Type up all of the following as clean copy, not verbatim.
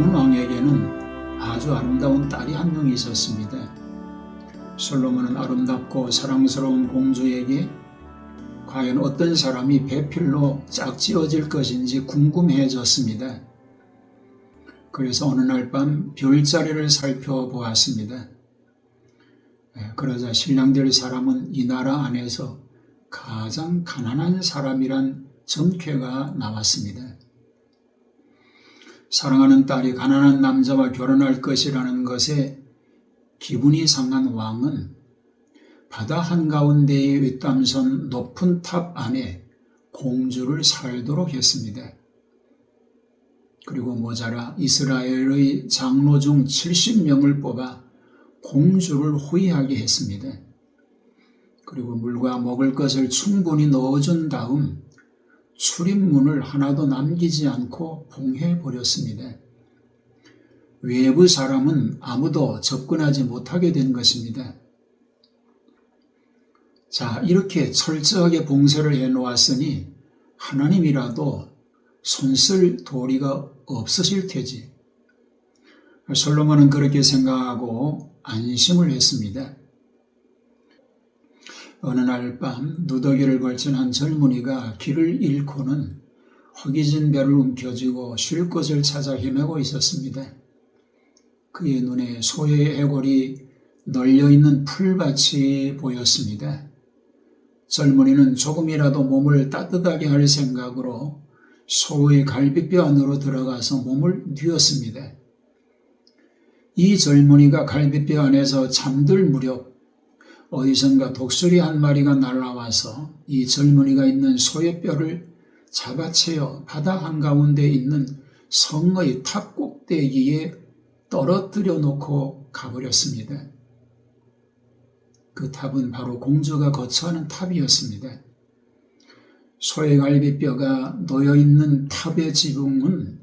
솔로몬 왕에게는 아주 아름다운 딸이 한 명이 있었습니다. 솔로몬은 아름답고 사랑스러운 공주에게 과연 어떤 사람이 배필로 짝지어질 것인지 궁금해졌습니다. 그래서 어느 날 밤 별자리를 살펴보았습니다. 그러자 신랑 될 사람은 이 나라 안에서 가장 가난한 사람이란 점괘가 나왔습니다. 사랑하는 딸이 가난한 남자와 결혼할 것이라는 것에 기분이 상한 왕은 바다 한가운데의 윗담선 높은 탑 안에 공주를 살도록 했습니다. 그리고 모자라 이스라엘의 장로 중 70명을 뽑아 공주를 호위하게 했습니다. 그리고 물과 먹을 것을 충분히 넣어준 다음 출입문을 하나도 남기지 않고 봉해버렸습니다. 외부 사람은 아무도 접근하지 못하게 된 것입니다. 자, 이렇게 철저하게 봉쇄를 해놓았으니 하나님이라도 손쓸 도리가 없으실 테지. 솔로몬은 그렇게 생각하고 안심을 했습니다. 어느 날 밤 누더기를 걸친 한 젊은이가 길을 잃고는 허기진 배를 움켜쥐고 쉴 곳을 찾아 헤매고 있었습니다. 그의 눈에 소의 해골이 널려있는 풀밭이 보였습니다. 젊은이는 조금이라도 몸을 따뜻하게 할 생각으로 소의 갈비뼈 안으로 들어가서 몸을 뉘었습니다. 이 젊은이가 갈비뼈 안에서 잠들 무렵 어디선가 독수리 한 마리가 날아와서 이 젊은이가 있는 소의 뼈를 잡아채어 바다 한가운데 있는 성의 탑 꼭대기에 떨어뜨려 놓고 가버렸습니다. 그 탑은 바로 공주가 거처하는 탑이었습니다. 소의 갈비뼈가 놓여있는 탑의 지붕은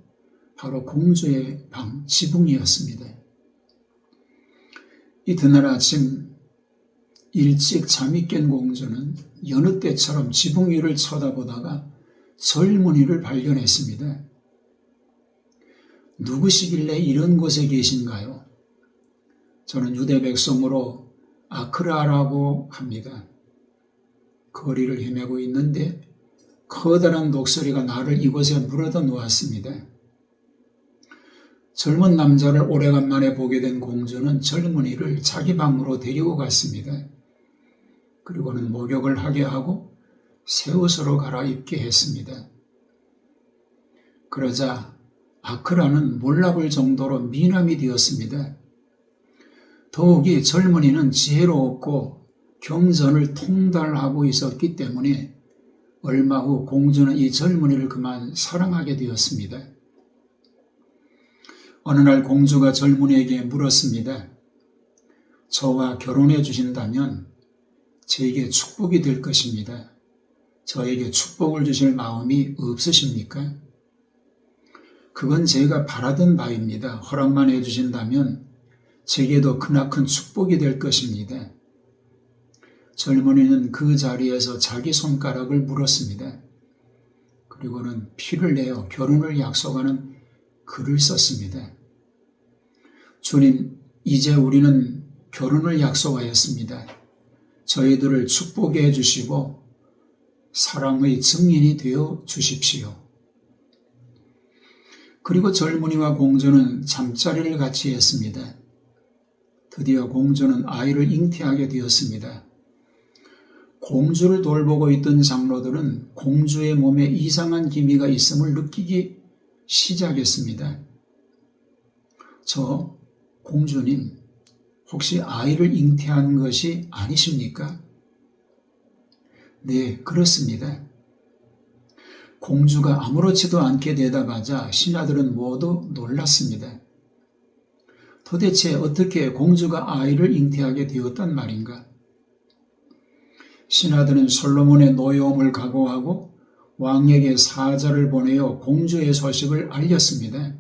바로 공주의 방 지붕이었습니다. 이튿날 아침 일찍 잠이 깬 공주는 여느 때처럼 지붕 위를 쳐다보다가 젊은이를 발견했습니다. 누구시길래 이런 곳에 계신가요? 저는 유대 백성으로 아크라라고 합니다. 거리를 헤매고 있는데 커다란 독수리가 나를 이곳에 물어다 놓았습니다. 젊은 남자를 오래간만에 보게 된 공주는 젊은이를 자기 방으로 데리고 갔습니다. 그리고는 목욕을 하게 하고 새 옷으로 갈아입게 했습니다. 그러자 아크라는 몰라볼 정도로 미남이 되었습니다. 더욱이 젊은이는 지혜로웠고 경전을 통달하고 있었기 때문에 얼마 후 공주는 이 젊은이를 그만 사랑하게 되었습니다. 어느 날 공주가 젊은이에게 물었습니다. 저와 결혼해 주신다면 저에게 축복이 될 것입니다. 저에게 축복을 주실 마음이 없으십니까? 그건 제가 바라던 바입니다. 허락만 해주신다면 제게도 크나큰 축복이 될 것입니다. 젊은이는 그 자리에서 자기 손가락을 물었습니다. 그리고는 피를 내어 결혼을 약속하는 글을 썼습니다. 주님, 이제 우리는 결혼을 약속하였습니다. 저희들을 축복해 주시고 사랑의 증인이 되어 주십시오. 그리고 젊은이와 공주는 잠자리를 같이 했습니다. 드디어 공주는 아이를 잉태하게 되었습니다. 공주를 돌보고 있던 장로들은 공주의 몸에 이상한 기미가 있음을 느끼기 시작했습니다. 저 공주님, 혹시 아이를 잉태한 것이 아니십니까? 네, 그렇습니다. 공주가 아무렇지도 않게 대답하자 신하들은 모두 놀랐습니다. 도대체 어떻게 공주가 아이를 잉태하게 되었단 말인가? 신하들은 솔로몬의 노여움을 각오하고 왕에게 사자를 보내어 공주의 소식을 알렸습니다.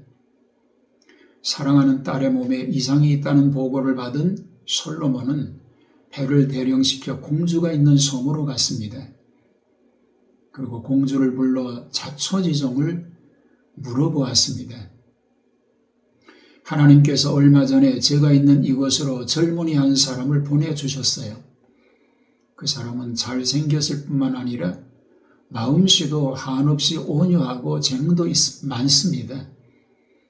사랑하는 딸의 몸에 이상이 있다는 보고를 받은 솔로몬은 배를 대령시켜 공주가 있는 섬으로 갔습니다. 그리고 공주를 불러 자초지종을 물어보았습니다. 하나님께서 얼마 전에 제가 있는 이곳으로 젊은이 한 사람을 보내주셨어요. 그 사람은 잘생겼을 뿐만 아니라 마음씨도 한없이 온유하고 재능도 많습니다.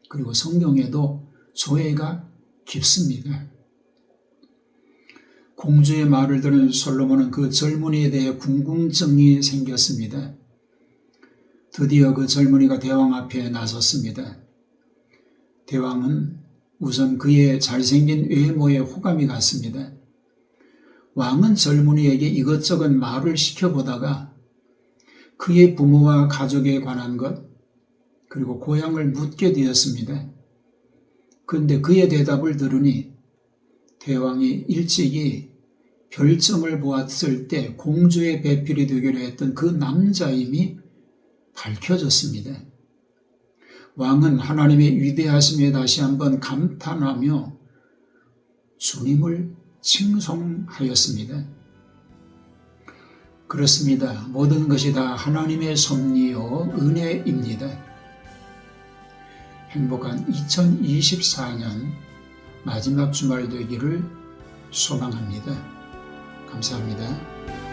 그리고 성경에도 조예가 깊습니다. 공주의 말을 들은 솔로몬은 그 젊은이에 대해 궁금증이 생겼습니다. 드디어 그 젊은이가 대왕 앞에 나섰습니다. 대왕은 우선 그의 잘생긴 외모에 호감이 갔습니다. 왕은 젊은이에게 이것저것 말을 시켜보다가 그의 부모와 가족에 관한 것, 그리고 고향을 묻게 되었습니다. 그런데 그의 대답을 들으니 대왕이 일찍이 별점을 보았을 때 공주의 배필이 되기로 했던 그 남자임이 밝혀졌습니다. 왕은 하나님의 위대하심에 다시 한번 감탄하며 주님을 칭송하였습니다. 그렇습니다. 모든 것이 다 하나님의 섭리요 은혜입니다. 행복한 2024년 마지막 주말 되기를 소망합니다. 감사합니다.